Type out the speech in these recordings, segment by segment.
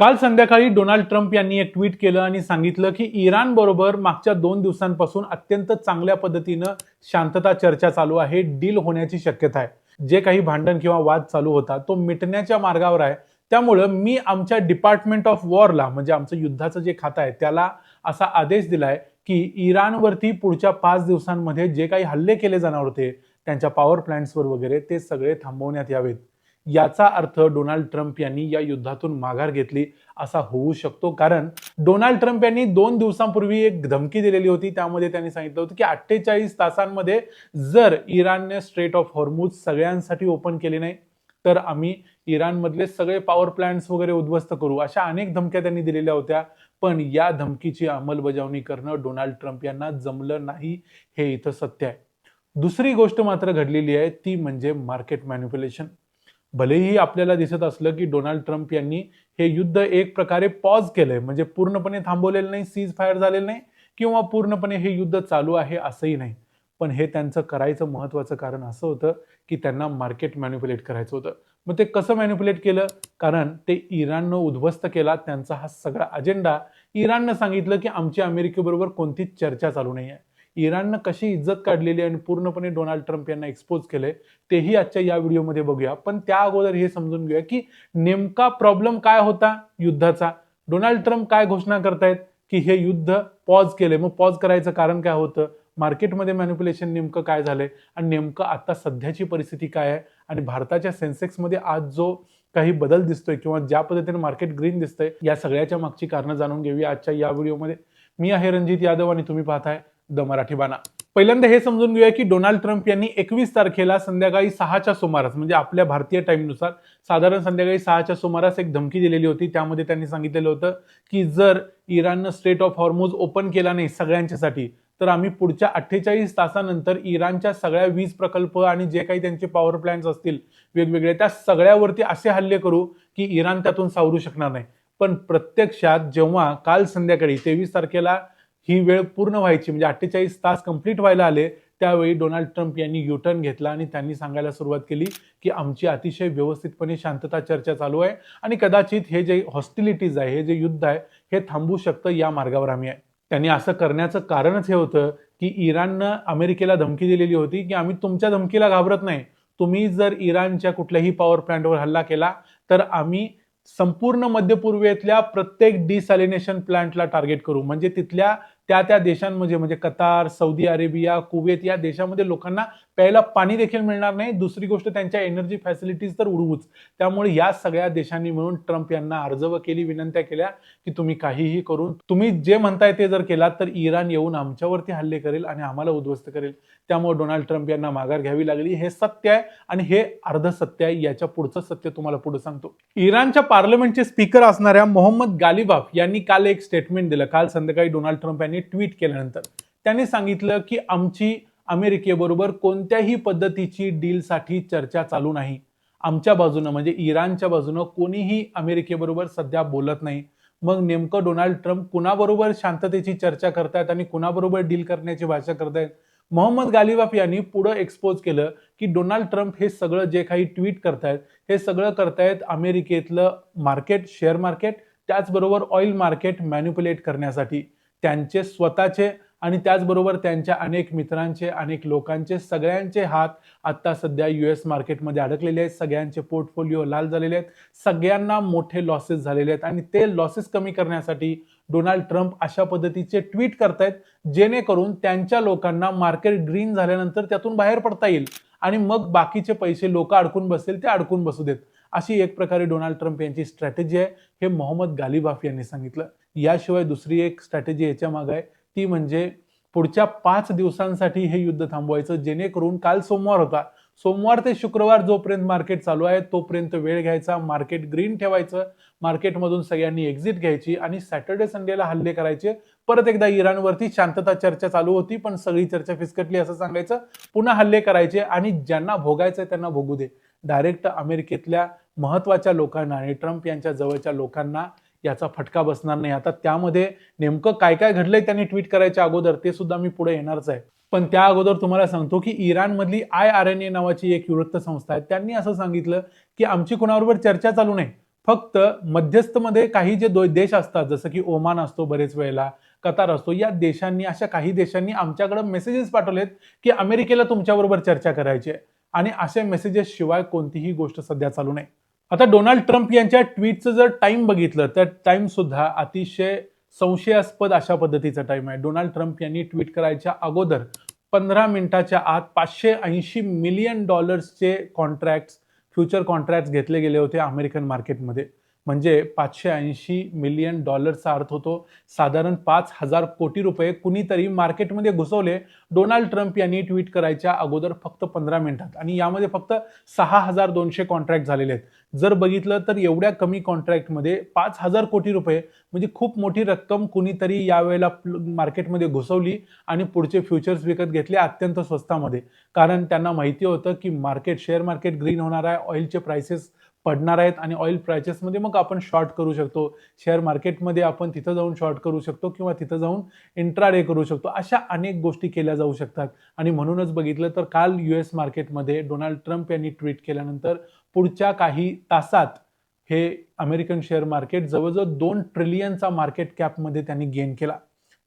काल संध्याकाळी Donald Trump यांनी एक ट्विट केलं आणि सांगितलं की इराण बरोबर मागच्या 2 दिवसांपासून अत्यंत चांगल्या पद्धतीनं शांतता चर्चा चालू आहे, डील होण्याची शक्यता आहे. जे काही भांडण किंवा वाद चालू होता तो मिटण्याच्या मार्गावर आहे. त्यामुळं मी आमच्या डिपार्टमेंट ऑफ वॉरला म्हणजे आमचं युद्धाचं जे खातं आहे त्याला असा आदेश दिलाय की इराणवरती पुढच्या 5 दिवसांमध्ये जे काही हल्ले केले जाणार होते त्यांच्या पॉवर प्लांट्सवर वगैरे ते सगळे थांबवण्यात यावेत. याचा अर्थ डोनाल्ड ट्रम्प यांनी या युद्धातून माघार घेतली असा होऊ शकतो, कारण डोनाल्ड ट्रम्प यांनी 2 दिवसांपूर्वी एक धमकी दिलेली होती. त्यामध्ये त्यांनी सांगितलं होतं की 48 तासांमध्ये जर इराणने स्ट्रेट ऑफ हॉर्मुझ सगळ्यांसाठी ओपन केले नाही तर आम्ही इराणमधले सगळे पॉवर प्लांट्स वगैरे उद्ध्वस्त करू, अशा अनेक धमक्या त्यांनी दिलेल्या होत्या. पण या धमकीची अंमलबजावणी करणं डोनाल्ड ट्रम्प यांना जमलं नाही, हे इथं सत्य आहे. दुसरी गोष्ट मात्र घडलेली आहे ती म्हणजे मार्केट मॅनिप्युलेशन. भलेही आपल्याला दिसत असलं की डोनाल्ड ट्रम्प यांनी हे युद्ध एक प्रकारे पॉज केलंय, म्हणजे पूर्णपणे थांबवलेलं नाही, सीज फायर झालेलं नाही किंवा पूर्णपणे हे युद्ध चालू आहे असंही नाही. पण हे त्यांचं करायचं महत्वाचं कारण असं होतं की त्यांना मार्केट मॅनिप्युलेट करायचं होतं. मग ते कसं मॅनिप्युलेट केलं? कारण ते इराणनं उद्ध्वस्त केला त्यांचा हा सगळा अजेंडा. इराणनं सांगितलं की आमची अमेरिकेबरोबर कोणतीच चर्चा चालू नाही आहे. इराणनं कशी इज्जत काढलेली आणि पूर्णपणे डोनाल्ड ट्रम्प यांना एक्सपोज केलंय तेही आजच्या या व्हिडिओमध्ये बघूया. पण त्या अगोदर हे समजून घेऊया की नेमका प्रॉब्लेम काय होता युद्धाचा. डोनाल्ड ट्रम्प काय घोषणा करतायत की हे युद्ध पॉज केलंय. मग पॉज करायचं कारण काय होतं? मार्केटमध्ये मॅनिप्युलेशन नेमकं काय झालंय आणि नेमकं आता सध्याची परिस्थिती काय आहे आणि भारताच्या सेन्सेक्समध्ये आज जो काही बदल दिसतोय किंवा ज्या पद्धतीने मार्केट ग्रीन दिसतंय, या सगळ्याच्या मागची कारणं जाणून घेऊया आजच्या या व्हिडिओमध्ये. मी आहे रणजित यादव आणि तुम्ही पाहताय द मराठी बाणा. पहिल्यांदा हे समजून घेऊया की डोनाल्ड ट्रम्प यांनी 21 तारखेला संध्याकाळी 6च्या सुमारास, म्हणजे आपल्या भारतीय टाइमनुसार साधारण संध्याकाळी 6च्या सुमारास एक धमकी दिलेली होती. त्यामध्ये त्यांनी सांगितलेलं होतं की जर इराणनं स्ट्रेट ऑफ हॉर्मुझ ओपन केला नाही सगळ्यांच्यासाठी तर आम्ही पुढच्या 48 तासानंतर इराणच्या सगळ्या वीज प्रकल्प आणि जे काही त्यांचे पॉवर प्लांट्स असतील वेगवेगळे त्या सगळ्यावरती असे हल्ले करू की इराण त्यातून सावरू शकणार नाही. पण प्रत्यक्षात जेव्हा काल संध्याकाळी 23 तारखेला ही वेळ पूर्ण व्हायची, म्हणजे 48 तास कंप्लीट व्हायला आले, त्यावेळी डोनाल्ड ट्रम्प यांनी युटर्न घेतला आणि त्यांनी सांगायला सुरुवात केली की आमची अतिशय व्यवस्थितपणे शांतता चर्चा चालू आहे आणि कदाचित हे जे हॉस्टिलिटीज आहे, हे जे युद्ध आहे, हे थांबू शकतं, या मार्गावर आम्ही आहे. त्यांनी असं करण्याचं कारणच हे होतं की इराणनं अमेरिकेला धमकी दिलेली होती की आम्ही तुमच्या धमकीला घाबरत नाही, तुम्ही जर इराणच्या कुठल्याही पॉवर प्लांटवर हल्ला केला तर आम्ही संपूर्ण मध्य पूर्वेतल्या प्रत्येक डिसॅलिनेशन प्लांटला टार्गेट करू. म्हणजे तिथल्या त्या देशांमध्ये, म्हणजे कतार, सौदी अरेबिया, कुवेत या देशामध्ये लोकांना प्यायला पाणी देखील मिळणार नाही. दुसरी गोष्ट, त्यांच्या एनर्जी फॅसिलिटीज तर उडवूच. त्यामुळे या सगळ्या देशांनी मिळून ट्रम्प यांना अर्जव केली, विनंत्या केल्या की तुम्ही काहीही करून तुम्ही जे म्हणताय ते जर केलात तर इराण येऊन आमच्यावरती हल्ले करेल आणि आम्हाला उद्ध्वस्त करेल. त्यामुळे डोनाल्ड ट्रम्प यांना माघार घ्यावी लागली. हे सत्य आहे आणि हे अर्ध सत्य आहे. याच्या पुढचं सत्य तुम्हाला पुढे सांगतो. इराणच्या पार्लमेंटचे स्पीकर असणाऱ्या मोहम्मद गालिबाफ यांनी काल एक स्टेटमेंट दिलं. काल संध्याकाळी डोनाल्ड ट्रम्प यांनी ट्विट केल्यानंतर त्यांनी सांगितलं की आमची अमेरिकेबरोबर कोणत्याही पद्धतीची डीलसाठी चर्चा चालू नाही. आमच्या बाजूनं म्हणजे इराणच्या बाजूनं कोणीही अमेरिकेबरोबर सध्या बोलत नाही. मग नेमकं डोनाल्ड ट्रम्प कुणाबरोबर शांततेची चर्चा करतायत आणि कुणाबरोबर डील करण्याची भाषा करतायत? मोहम्मद गालिबाफ यांनी पुढे एक्सपोज केलं की डोनाल्ड ट्रम्प हे सगळं जे काही ट्विट करतायत हे सगळं करतायत अमेरिकेतलं मार्केट, शेअर मार्केट, त्याचबरोबर ऑइल मार्केट मॅनिप्युलेट करण्यासाठी. त्यांचे स्वतःचे आणि त्याचबरोबर त्यांच्या अनेक मित्रांचे, अनेक लोकांचे, सगळ्यांचे हात आता सध्या US मार्केटमध्ये अडकलेले आहेत. सगळ्यांचे पोर्टफोलिओ लाल झालेले आहेत. सगळ्यांना मोठे लॉसेस झालेले आहेत आणि ते लॉसेस कमी करण्यासाठी डोनाल्ड ट्रम्प अशा पद्धतीचे ट्विट करतायत जेणेकरून त्यांच्या लोकांना मार्केट ग्रीन झाल्यानंतर त्यातून बाहेर पडता येईल आणि मग बाकीचे पैसे लोक अडकून बसतील ते अडकून बसू देत. अशी एक प्रकारे डोनाल्ड ट्रम्प यांची स्ट्रॅटेजी आहे, हे मोहम्मद गालिबाफ यांनी सांगितलं. याशिवाय दुसरी एक स्ट्रॅटेजी याच्या मागे आहे, ती म्हणजे पुढच्या 5 दिवसांसाठी हे युद्ध थांबवायचं, जेणेकरून काल सोमवार होता, सोमवार ते शुक्रवार जोपर्यंत मार्केट चालू आहे तोपर्यंत वेळ घ्यायचा, मार्केट ग्रीन ठेवायचं, मार्केटमधून सगळ्यांनी एक्झिट घ्यायची आणि सॅटर्डे संडेला हल्ले करायचे. परत एकदा इराणवरती शांतता चर्चा चालू होती पण सगळी चर्चा फिसकटली असं सांगायचं, पुन्हा हल्ले करायचे आणि ज्यांना भोगायचंय त्यांना भोगू दे. डायरेक्ट अमेरिकेतल्या महत्वाच्या लोकांना आणि ट्रम्प यांच्या जवळच्या लोकांना याचा फटका बसणार नाही. आता त्यामध्ये नेमकं काय काय घडलंय त्यांनी ट्विट करायच्या अगोदर ते सुद्धा मी पुढे येणारच आहे. पण त्या अगोदर तुम्हाला सांगतो की इराणमधली IRNA नावाची एक वृत्त संस्था आहे, त्यांनी असं सांगितलं की आमची कुणाबरोबर चर्चा चालू नाही, फक्त मध्यस्थमध्ये काही जे देश असतात, जसं की ओमान असतो, बरेच वेळेला कतार असतो, या देशांनी, अशा काही देशांनी आमच्याकडे मेसेजेस पाठवलेत की अमेरिकेला तुमच्याबरोबर चर्चा करायची आहे, आणि असे मेसेजेस शिवाय कोणतीही गोष्ट सध्या चालू नाही. आता डोनाल्ड ट्रम्प यांच्या ट्विटचं जर टाइम बघितलं तर टाइम सुद्धा अतिशय संशयास्पद अशा पद्धतीचा टाइम आहे. डोनाल्ड ट्रम्प यांनी ट्विट करायच्या अगोदर 15 मिनिटाच्या आत $580 मिलियन कॉन्ट्रॅक्ट्स, फ्युचर कॉन्ट्रॅक्ट्स घेतले गेले होते अमेरिकन मार्केटमध्ये. म्हणजे $580 मिलियन अर्थ होतो साधारण 5,000 कोटी रुपये कुणीतरी मार्केटमध्ये घुसवले डोनाल्ड ट्रम्प यांनी ट्विट करायच्या अगोदर फक्त 15 मिनिटात, आणि यामध्ये फक्त 6,200 कॉन्ट्रॅक्ट झालेले आहेत. जर बघितलं तर एवढ्या कमी कॉन्ट्रॅक्टमध्ये 5,000 कोटी रुपये म्हणजे खूप मोठी रक्कम कुणीतरी यावेळेला मार्केटमध्ये घुसवली आणि पुढचे फ्युचर्स विकत घेतले अत्यंत स्वस्तामध्ये. कारण त्यांना माहिती होतं की शेअर मार्केट ग्रीन होणार आहे, ऑइलचे प्राइसेस पडणार आहेत, आणि ऑइल प्राइसेसमध्ये मग आपण शॉर्ट करू शकतो, शेअर मार्केटमध्ये आपण तिथं जाऊन शॉर्ट करू शकतो किंवा तिथं जाऊन इंट्राडे करू शकतो. अशा अनेक गोष्टी केल्या जाऊ शकतात. आणि म्हणूनच बघितलं तर काल US मार्केटमध्ये डोनाल्ड ट्रम्प यांनी ट्विट केल्यानंतर पुढच्या काही तासात हे अमेरिकन शेअर मार्केट जवळजवळ 2 ट्रिलियनचा मार्केट कॅपमध्ये त्यांनी गेन केला.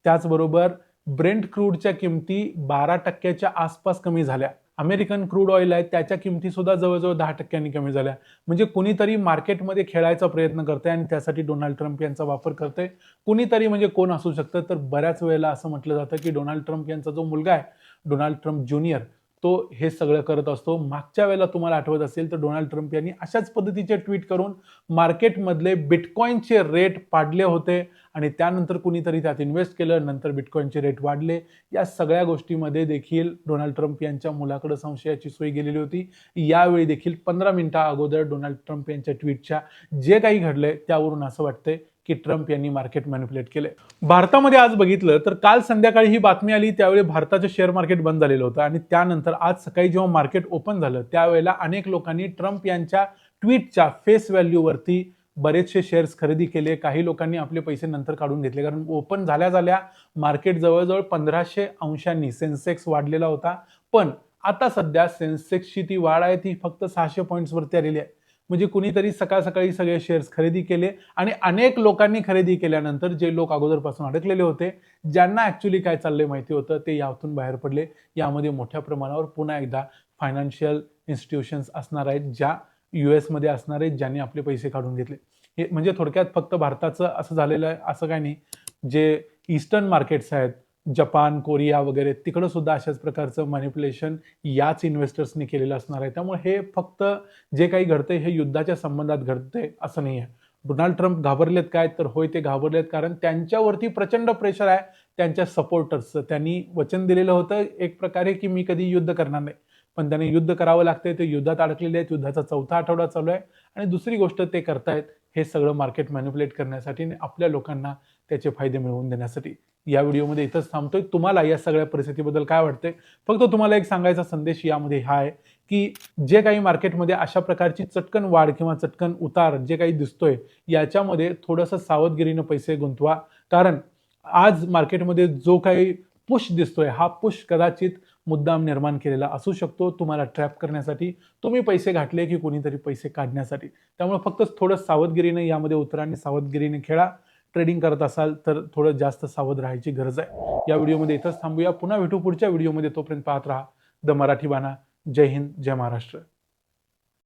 त्याचबरोबर ब्रेंट क्रूडच्या किमती 12% आसपास कमी झाल्या. अमेरिकन क्रूड ऑइल आहे त्याच्या किमती सुद्धा जवळजवळ 10% कमी झाल्या. म्हणजे कुणीतरी मार्केटमध्ये खेळायचा प्रयत्न करतंय आणि त्यासाठी डोनाल्ड ट्रम्प यांचा वापर करतंय. कुणीतरी म्हणजे कोण असू शकतं, तर बऱ्याच वेळेला असं म्हटलं जातं की डोनाल्ड ट्रम्प यांचा जो मुलगा आहे, डोनाल्ड ट्रम्प ज्युनियर, तो हे सगळं करत असतो. मागच्या वेळेला तुम्हाला आठवत असेल तर डोनाल्ड ट्रम्प यांनी अशाच पद्धतीचे ट्विट करून मार्केटमधले बिटकॉइनचे रेट पाडले होते, आणि त्यानंतर कुणीतरी त्यात इन्व्हेस्ट केलं, नंतर बिटकॉइनचे रेट वाढले. या सगळ्या गोष्टीमध्ये देखील डोनाल्ड ट्रम्प यांच्या मुलाकडे संशयाची सोय गेलेली होती. यावेळी देखील 15 मिनिटा अगोदर डोनाल्ड ट्रम्प यांच्या ट्विटच्या जे काही घडलंय त्यावरून असं वाटतंय की ट्रम्प यांनी मार्केट मॅनिप्युलेट केले. भारतामध्ये आज बघितलं तर काल संध्याकाळी ही बातमी आली, त्यावेळी भारताचं शेअर मार्केट बंद झालेलं होतं, आणि त्यानंतर आज सकाळी जेव्हा मार्केट ओपन झालं त्यावेळेला अनेक लोकांनी ट्रम्प यांच्या ट्विटच्या फेस व्हॅल्यूवरती बरेचसे शेअर्स खरेदी केले. काही लोकांनी आपले पैसे नंतर काढून घेतले, कारण ओपन झाल्या मार्केट जवळजवळ 1500 अंशांनी सेन्सेक्स वाढलेला होता. पण आता सध्या सेन्सेक्सची ती वाढ आहे ती फक्त 600 पॉईंट्स वरती आलेली आहे. म्हणजे कुणीतरी सकाळ सकाळी सगळे शेअर्स खरेदी केले, आणि अनेक लोकांनी खरेदी केल्यानंतर जे लोक अगोदरपासून अडकलेले होते, ज्यांना ऍक्च्युली काय चाललंय माहिती होतं, ते यातून बाहेर पडले. यामध्ये मोठ्या प्रमाणावर पुन्हा एकदा फायनान्शियल इन्स्टिट्यूशन्स असणार आहेत, ज्या US मध्ये असणार आहेत, ज्यांनी आपले पैसे काढून घेतले. हे म्हणजे थोडक्यात फक्त भारताचं असं झालेलं आहे असं काही नाही. जे ईस्टर्न मार्केट्स आहेत, जपान, कोरिया वगैरे, तिकडं सुद्धा अशाच प्रकारचं मॅनिप्युलेशन याच इन्व्हेस्टर्सनी केलेलं असणार आहे. त्यामुळे हे फक्त जे काही घडतंय हे युद्धाच्या संबंधात घडतंय असं नाही आहे. डोनाल्ड ट्रम्प घाबरलेत काय, तर होय ते घाबरलेत, कारण त्यांच्यावरती प्रचंड प्रेशर आहे त्यांच्या सपोर्टर्सचं. त्यांनी वचन दिलेलं होतं एक प्रकारे की मी कधी युद्ध करणार नाही, पण त्यांनी युद्ध करावं लागतंय. ते युद्धात अडकलेले आहेत, युद्धाचा 4था आठवडा चालू आहे, आणि दुसरी गोष्ट ते करतायत हे सगळं मार्केट मॅनिप्युलेट करण्यासाठी आणि आपल्या लोकांना त्याचे फायदे मिळवून देण्यासाठी. या व्हिडिओमध्ये इथंच थांबतोय. तुम्हाला या सगळ्या परिस्थितीबद्दल काय वाटतंय? फक्त तुम्हाला एक सांगायचा संदेश यामध्ये हा आहे की जे काही मार्केटमध्ये अशा प्रकारची चटकन वाढ किंवा चटकन उतार जे काही दिसतोय, याच्यामध्ये थोडंसं सावधगिरीनं पैसे गुंतवा. कारण आज मार्केटमध्ये जो काही पुश दिसतोय, हा पुश कदाचित मुद्दाम निर्माण केलेला असू शकतो तुम्हाला ट्रॅप करण्यासाठी. तुम्ही पैसे घातले की कोणीतरी पैसे काढण्यासाठी. त्यामुळे फक्त थोडं सावधगिरीने यामध्ये उतरा आणि सावधगिरीने खेळा. ट्रेडिंग करत असाल तर थोडं जास्त सावध राहायची गरज आहे. या व्हिडिओमध्ये इथंच थांबूया. पुन्हा भेटू पुढच्या व्हिडिओमध्ये. तोपर्यंत पाहत राहा द मराठी बाणा. जय हिंद, जय महाराष्ट्र.